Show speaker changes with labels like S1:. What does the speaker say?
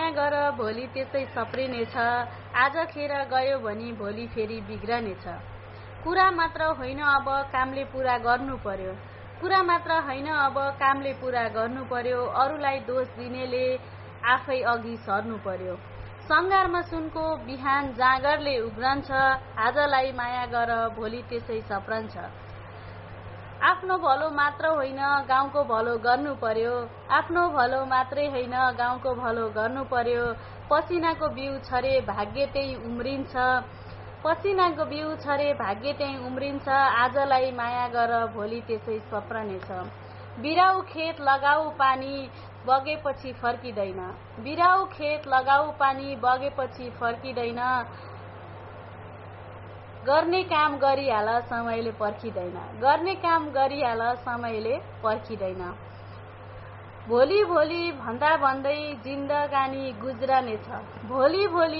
S1: माया गर भोलि त्यसै सप्रिनेछ, आज खेर गयो भनी भोलि फेरि बिग्रनेछ। कुरा मात्र होइन अब कामले पूरा गर्नु पर्यो, कुरा मात्र होइन अब कामले पूरा गर्नु पर्यो, अरूलाई दोष दिनेले आफै अघि सर्नु पर्यो। सङ्घारमा सुनको बिहान जाँगरले उब्रन्छ, आजलाई माया गर भोलि त्यसै सप्रन्छ। आफ्नो भलो मात्र होइन गाउँको भलो गर्नु पर्यो, आफ्नो भलो मात्रै होइन गाउँको भलो गर्नु पर्यो। पसिनाको बिउ छरे भाग्य त्यही उम्रिन्छ, पसिनाको बिउ छरे भाग्य त्यही उम्रिन्छ, आजलाई माया गर भोलि त्यसै सप्रनेछ। बिराउ खेत लगाऊ पानी बगेपछि फर्किँदैन, बिराउ खेत लगाऊ पानी बगेपछि फर्किँदैन, गर्ने काम गरिहाल समयले पर्खिँदैन, गर्ने काम गरिहाल समयले पर्खिँदैन। भोलि भोलि भन्दा भन्दै जिन्दगानी गुज्रनेछ, भोलि भोलि